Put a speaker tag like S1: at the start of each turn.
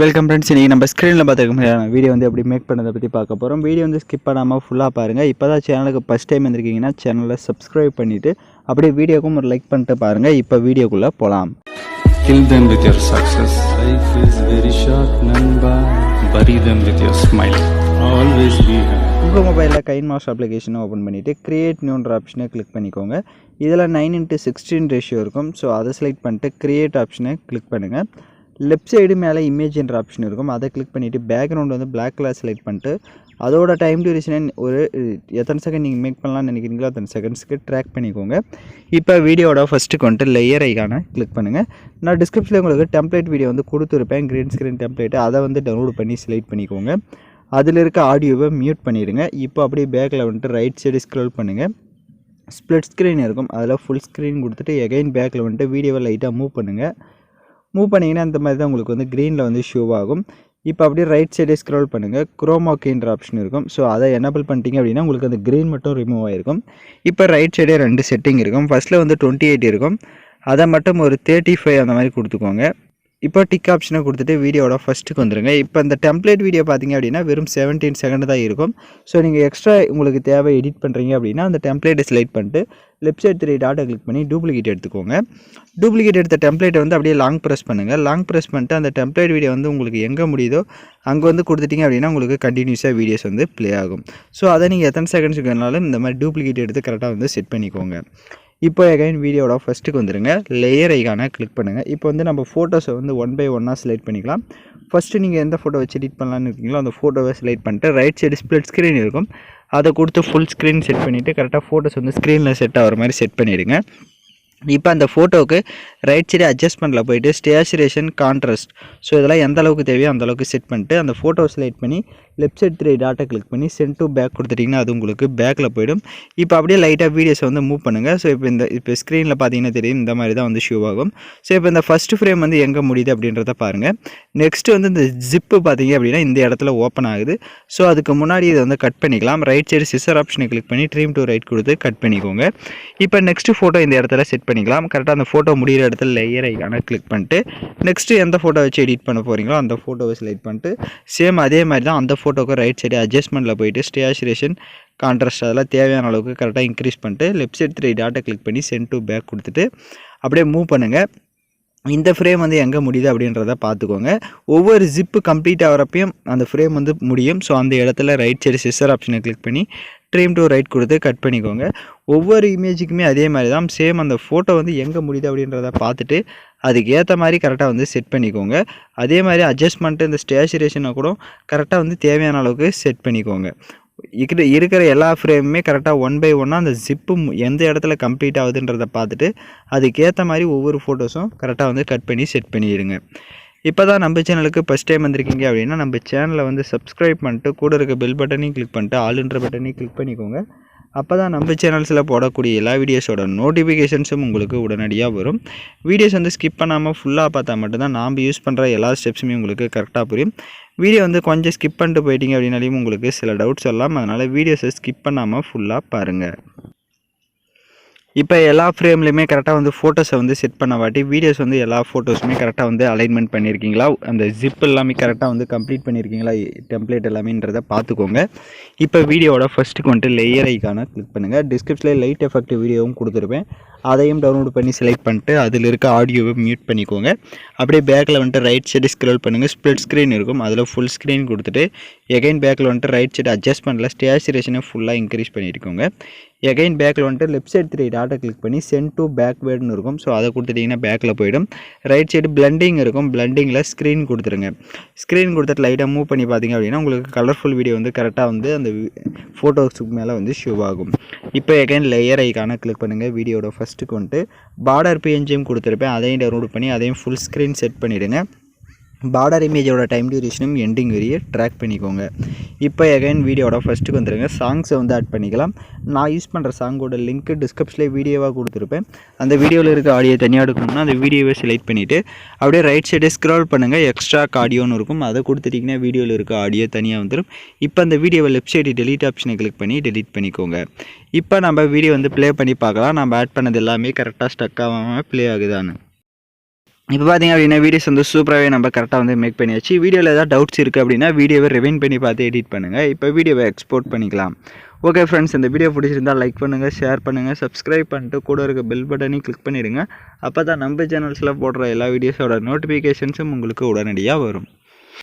S1: Welcome friends. இன்றைக்கி நம்ம ஸ்க்ரீனில் பார்த்துக்க வீடியோ வந்து எப்படி மேக் பண்ணதை பற்றி பார்க்க போகிறோம். வீடியோ வந்து ஸ்கிப் பண்ணாமல் ஃபுல்லாக பாருங்கள். இப்போ தான் சேனலுக்கு ஃபஸ்ட் டைம் வந்திருக்கீங்கன்னா சேனலை சப்ஸ்கிரைப் பண்ணிவிட்டு அப்படியே வீடியோக்கும் ஒரு லைக் பண்ணிட்டு பாருங்கள். இப்போ வீடியோக்குள்ளே போகலாம்.
S2: Kill them with your success. Life is very short, Namba. Bury them with your smile. Always be happy.
S1: உங்கள் மொபைலில் கைன்மாஸ்டர் அப்ளிகேஷனை ஓப்பன் பண்ணிவிட்டு கிரியேட் நியூன்ற ஆப்ஷனை கிளிக் பண்ணிக்கோங்க. இதில் 9:16 ரேஷியோ இருக்கும். ஸோ அதை செலக்ட் பண்ணிட்டு கிரியேட் ஆப்ஷனை கிளிக் பண்ணுங்கள். லெஃப்ட் சைடு மேலே இமேஜ்ன்ற ஆப்ஷன் இருக்கும். அதை கிளிக் பண்ணிவிட்டு பேக்ரவுண்ட் வந்து பிளாக் கலர் செலக்ட் பண்ணிட்டு அதோட டைம் டியூரேஷனை ஒரு எத்தனை செகண்ட் நீங்கள் மேக் பண்ணலாம்னு நினைக்கிறீங்களோ அத்தனை செகண்ட்ஸ்க்கு ட்ராக் பண்ணிக்கோங்க. இப்போ வீடியோட ஃபஸ்ட்டுக்கு வந்துட்டு லேயர் ஐக்கானை கிளிக் பண்ணுங்கள். நான் டிஸ்கிரிப்ஷனில் உங்களுக்கு டெம்ப்ளேட் வீடியோ வந்து கொடுத்துருப்பேன், க்ரீன் ஸ்க்ரீன் டெம்ப்ளேட்டு. அதை வந்து டவுன்லோட் பண்ணி செலக்ட் பண்ணிக்கோங்க. அதில் இருக்க ஆடியோவை மியூட் பண்ணிடுங்க. இப்போ அப்படியே பேக்கில் வந்துட்டு ரைட் சைடு ஸ்க்ரோல் பண்ணுங்கள். ஸ்ப்ளிட் ஸ்க்ரீன் இருக்கும், அதில் ஃபுல் ஸ்க்ரீன் கொடுத்துட்டு எகைன் பேக்கில் வந்துட்டு வீடியோவை லைட்டாக மூவ் பண்ணுங்கள். மூவ் பண்ணிங்கன்னா இந்த மாதிரி தான் உங்களுக்கு வந்து க்ரீனில் வந்து ஷோ ஆகும். இப்போ அப்படியே ரைட் சைடே ஸ்க்ரோல் பண்ணுங்கள். குரோமா கீன்ற ஆப்ஷன் இருக்கும். ஸோ அதை எனேபிள் பண்ணிட்டீங்க அப்படின்னா உங்களுக்கு அந்த க்ரீன் மட்டும் ரிமூவ் ஆகிருக்கும். இப்போ ரைட் சைடே 2 செட்டிங் இருக்கும். ஃபஸ்ட்டில் வந்து 28 இருக்கும், அதை மட்டும் ஒரு 35 அந்த மாதிரி கொடுத்துக்கோங்க. இப்போ டிக் ஆப்ஷனை கொடுத்துட்டு வீடியோட ஃபஸ்ட்டுக்கு வந்துடுங்க. இப்போ இந்த டெம்ப்ளேட் வீடியோ பார்த்தீங்க அப்படின்னா வெறும் 17 செகண்ட் தான் இருக்கும். ஸோ நீங்கள் எக்ஸ்ட்ரா உங்களுக்கு தேவை எடிட் பண்ணுறீங்க அப்படின்னா அந்த டெம்ப்ளேட்டை செலக்ட் பண்ணிட்டு லெஃப்ட் சைடு 3 டாட்டை கிளிக் பண்ணி டூப்ளிகேட் எடுத்துக்கோங்க. டூப்ளிகேட் எடுத்த டெம்ப்ளேட்டை வந்து அப்படியே லாங் ப்ரெஸ் பண்ணுங்கள். லாங் ப்ரெஸ் பண்ணிட்டு அந்த டெம்ப்ளேட் வீடியோ வந்து உங்களுக்கு எங்கே முடியுதோ அங்கே வந்து கொடுத்துட்டிங்க அப்படின்னா உங்களுக்கு கண்டினியூஸாக வீடியோஸ் வந்து ப்ளே ஆகும். ஸோ அதை நீங்கள் எத்தனை செகண்ட்ஸுக்கு வேணாலும் இந்த மாதிரி டூப்ளிகேட் எடுத்து கரெக்டாக வந்து செட் பண்ணிக்கோங்க. இப்போ எகைன் வீடியோட ஃபஸ்ட்டுக்கு வந்துடுங்க. லேயர் ஐக்கானை கிளிக் பண்ணுங்கள். இப்போ வந்து நம்ம ஃபோட்டோஸை வந்து 1 by 1 செலக்ட் பண்ணிக்கலாம். ஃபஸ்ட்டு நீங்கள் எந்த ஃபோட்டோ வச்சு எடிட் பண்ணலான்னு இருக்கீங்களோ அந்த ஃபோட்டோவை செலக்ட் பண்ணிட்டு ரைட் சைடு ஸ்ப்ளிட் ஸ்க்ரீன் இருக்கும், அதை கொடுத்து ஃபுல் ஸ்க்ரீன் செட் பண்ணிவிட்டு கரெக்டாக ஃபோட்டோஸ் வந்து ஸ்க்ரீனில் செட் ஆகிற மாதிரி செட் பண்ணிவிடுங்க. இப்போ அந்த ஃபோட்டோவுக்கு ரைட் சைடு அட்ஜஸ்ட்மெண்ட்டில் போய்ட்டு ஸ்டேச்சுரேஷன், கான்ட்ராஸ்ட், ஸோ இதெல்லாம் எந்த அளவுக்கு தேவையோ அந்த அளவுக்கு செட் பண்ணிட்டு அந்த ஃபோட்டோ செலக்ட் பண்ணி லெஃப்ட் சைடு 3 டாட்டை கிளிக் பண்ணி சென்ட் டு பேக் கொடுத்துட்டிங்கன்னா அது உங்களுக்கு பேக்கில் போய்டும். இப்போ அப்படியே லைட்டாக வீடியோஸை வந்து மூவ் பண்ணுங்கள். ஸோ இப்போ ஸ்க்ரீனில் பார்த்தீங்கன்னா தெரியும் இந்த மாதிரி தான் வந்து ஷோ ஆகும். ஸோ இப்போ இந்த ஃபஸ்ட்டு ஃப்ரேம் வந்து எங்கே முடியுது அப்படின்றத பாருங்கள். நெக்ஸ்ட்டு வந்து இந்த ஜிப்பு பார்த்தீங்க அப்படின்னா இந்த இடத்துல ஓப்பன் ஆகுது. ஸோ அதுக்கு முன்னாடி இதை வந்து கட் பண்ணிக்கலாம். ரைட் சைடு சிசர் ஆப்ஷனை கிளிக் பண்ணி ட்ரீம் டு ரைட் கொடுத்து கட் பண்ணிக்கோங்க. இப்போ நெக்ஸ்ட்டு ஃபோட்டோ இந்த இடத்துல செட் பண்ணிக்கலாம். கரெக்டாக அந்த ஃபோட்டோ முடிகிற இடத்துல லேயர் ஐக்கான கிளிக் பண்ணிட்டு நெக்ஸ்ட்டு எந்த ஃபோட்டோ வச்சு எடிட் பண்ண போகிறீங்களோ அந்த ஃபோட்டோவை செலக்ட் பண்ணிட்டு சேம் அதே மாதிரி தான் அந்த ஃபோட்டோக்கு ரைட் சைடு அட்ஜஸ்ட்மெண்ட்டில் போய்ட்டு ஸ்டேச்சுரேஷன், கான்ட்ராஸ்ட் அதெல்லாம் தேவையான அளவுக்கு கரெக்டாக இன்க்ரீஸ் பண்ணிட்டு லெஃப்ட் சைடு 3 டாட்டை கிளிக் பண்ணி சென்ட் டு பேக் கொடுத்துட்டு அப்படியே மூவ் பண்ணுங்கள். இந்த ஃப்ரேம் வந்து எங்கே முடியுது அப்படின்றத பார்த்துக்கோங்க. ஒவ்வொரு ஜிப்பு கம்ப்ளீட் ஆகிறப்பையும் அந்த ஃப்ரேம் வந்து முடியும். ஸோ அந்த இடத்துல ரைட் சைடு சிசர் ஆப்ஷனை கிளிக் பண்ணி ட்ரீம் டு ரைட் கொடுத்து கட் பண்ணிக்கோங்க. ஒவ்வொரு இமேஜுக்குமே அதே மாதிரி தான் சேம் அந்த ஃபோட்டோ வந்து எங்கே முடியுது அப்படின்றத பார்த்துட்டு அதுக்கு ஏற்ற மாதிரி கரெக்டாக வந்து செட் பண்ணிக்கோங்க. அதே மாதிரி அட்ஜஸ்ட்மெண்ட்டு இந்த ஸ்டேச்சுரேஷனை கூட கரெக்டாக வந்து தேவையான அளவுக்கு செட் பண்ணிக்கோங்க. இருக்கிற எல்லா ஃப்ரேமுமே கரெக்டாக 1 by 1 அந்த ஜிப்பு எந்த இடத்துல கம்ப்ளீட் ஆகுதுன்றதை பார்த்துட்டு அதுக்கேற்ற மாதிரி ஒவ்வொரு ஃபோட்டோஸும் கரெக்டாக வந்து கட் பண்ணி செட் பண்ணிடுங்க. இப்போ தான் நம்ம சேனலுக்கு ஃபஸ்ட் டைம் வந்திருக்கீங்க அப்படின்னா நம்ம சேனலை வந்து சப்ஸ்கிரைப் பண்ணிட்டு கூட இருக்க பெல் பட்டனையும் கிளிக் பண்ணிட்டு ஆல்ன்ற பட்டனையும் கிளிக் பண்ணிக்கோங்க. அப்போ தான் நம்ம சேனல்ஸில் போடக்கூடிய எல்லா வீடியோஸோட நோட்டிஃபிகேஷன்ஸும் உங்களுக்கு உடனடியாக வரும். வீடியோஸ் வந்து ஸ்கிப் பண்ணாமல் ஃபுல்லாக பார்த்தா மட்டும்தான் நாம் யூஸ் பண்ணுற எல்லா ஸ்டெப்ஸுமே உங்களுக்கு கரெக்டாக புரியும். வீடியோ வந்து கொஞ்சம் ஸ்கிப் பண்ணிட்டு போயிட்டீங்க அப்படின்னாலையும் உங்களுக்கு சில டவுட்ஸ் வரலாம். அதனால் வீடியோஸை ஸ்கிப் பண்ணாமல் ஃபுல்லாக பாருங்கள். இப்போ எல்லா ஃப்ரேம்லையுமே கரெக்டாக வந்து ஃபோட்டோஸை வந்து செட் பண்ண வாட்டி வீடியோஸ் வந்து எல்லா ஃபோட்டோஸுமே கரெக்டாக வந்து அலைன்மெண்ட் பண்ணியிருக்கீங்களா, அந்த ஜிப் எல்லாமே கரெக்டாக வந்து கம்ப்ளீட் பண்ணியிருக்கீங்களா, டெம்ப்ளேட் எல்லாமேன்றதை பார்த்துக்கோங்க. இப்போ வீடியோட ஃபஸ்ட்டுக்கு வந்துட்டு லேயர் ஐக்கான கிளிக் பண்ணுங்கள். டிஸ்கிரிப்ஷனில் லைட் எஃபெக்ட் வீடியோவும் கொடுத்துருப்பேன், அதையும் டவுன்லோட் பண்ணி செலக்ட் பண்ணிட்டு அதில் இருக்க ஆடியோவை மியூட் பண்ணிக்கோங்க. அப்படியே பேக்கில் வந்துட்டு ரைட் சைடு ஸ்க்ரோல் பண்ணுங்கள். ஸ்ப்ளிட் ஸ்க்ரீன் இருக்கும், அதில் ஃபுல் ஸ்க்ரீன் கொடுத்துட்டு எகைன் பேக்கில் வந்துட்டு ரைட் சைடு அட்ஜஸ்ட்மெண்ட்டில் ஸ்டேச்சுரேஷனை ஃபுல்லாக இன்க்ரீஸ் பண்ணியிருக்கோங்க. எகைன் பேக்கில் வந்துட்டு லெஃப்ட் சைடு 3 டாட்டை கிளிக் பண்ணி சென்ட் டு பேக்வேர்டுன்னு இருக்கும். ஸோ அதை கொடுத்துட்டிங்கன்னா பேக்கில் போய்டும். ரைட் சைடு பிளண்டிங் இருக்கும், பிளண்டிங்கில் ஸ்க்ரீன் கொடுத்துருங்க. ஸ்க்ரீன் கொடுத்துட்டு லைட்டாக மூவ் பண்ணி பார்த்தீங்க அப்படின்னா உங்களுக்கு கலர்ஃபுல் வீடியோ வந்து கரெக்டாக வந்து அந்த ஃபோட்டோஸுக்கு மேலே வந்து ஷோ ஆகும். இப்போ எகைன் லேயர் ஐக்கான கிளிக் பண்ணுங்கள். வீடியோட ஃபஸ்ட்டுக்கு வந்துட்டு பார்டர் PNGயும் கொடுத்துருப்பேன், அதையும் டவுன்லோட் பண்ணி அதையும் ஃபுல் ஸ்க்ரீன் செட் பண்ணிவிடுங்க. பார்டர் இமேஜோட டைம் டியூரேஷனும் எண்டிங் வரையே ட்ராக் பண்ணிக்கோங்க. இப்போ எகைன் வீடியோட ஃபஸ்ட்டுக்கு வந்துடுங்க. சாங்ஸை வந்து ஆட் பண்ணிக்கலாம். நான் யூஸ் பண்ணுற சாங்கோட லிங்க்கு டிஸ்கிரிப்ஷனில் வீடியோவாக கொடுத்துருப்பேன். அந்த வீடியோவில் இருக்க ஆடியோ தனியாக எடுக்கணும்னா அந்த வீடியோவை செலக்ட் பண்ணிவிட்டு அப்படியே ரைட் சைடு ஸ்க்ரோல் பண்ணுங்கள். எக்ஸ்ட்ரா ஆடியோன்னு இருக்கும், அதை கொடுத்துட்டிங்கன்னா வீடியோவில் இருக்க ஆடியோ தனியாக வந்துடும். இப்போ அந்த வீடியோவை லெஃப்ட் சைடு டெலீட் ஆப்ஷனை கிளிக் பண்ணி டெலீட் பண்ணிக்கோங்க. இப்போ நம்ம வீடியோ வந்து ப்ளே பண்ணி பார்க்கலாம். நம்ம ஆட் பண்ணது எல்லாமே கரெக்டாக ஸ்டக் ஆகாமல் ப்ளே ஆகுதான்னு. இப்போ பார்த்தீங்க அப்படின்னா வீடியோஸ் வந்து சூப்பராகவே நம்ம கரெக்டாக வந்து மேக் பண்ணியாச்சு. வீடியோவில் ஏதாவது டவுட்ஸ் இருக்குது அப்படின்னா வீடியோவை ரிவைண்ட் பண்ணி பார்த்து எடிட் பண்ணுங்கள். இப்போ வீடியோவை எக்ஸ்போர்ட் பண்ணிக்கலாம். ஓகே ஃப்ரெண்ட்ஸ், இந்த வீடியோ பிடிச்சிருந்தால் லைக் பண்ணுங்கள், ஷேர் பண்ணுங்கள், சப்ஸ்கிரைப் பண்ணிட்டு கூட இருக்க பெல் பட்டனையும் கிளிக் பண்ணிவிடுங்க. அப்போ தான் நம்ம சேனல்ஸில் போடுற எல்லா வீடியோஸோட நோட்டிஃபிகேஷன்ஸும் உங்களுக்கு உடனடியாக வரும்.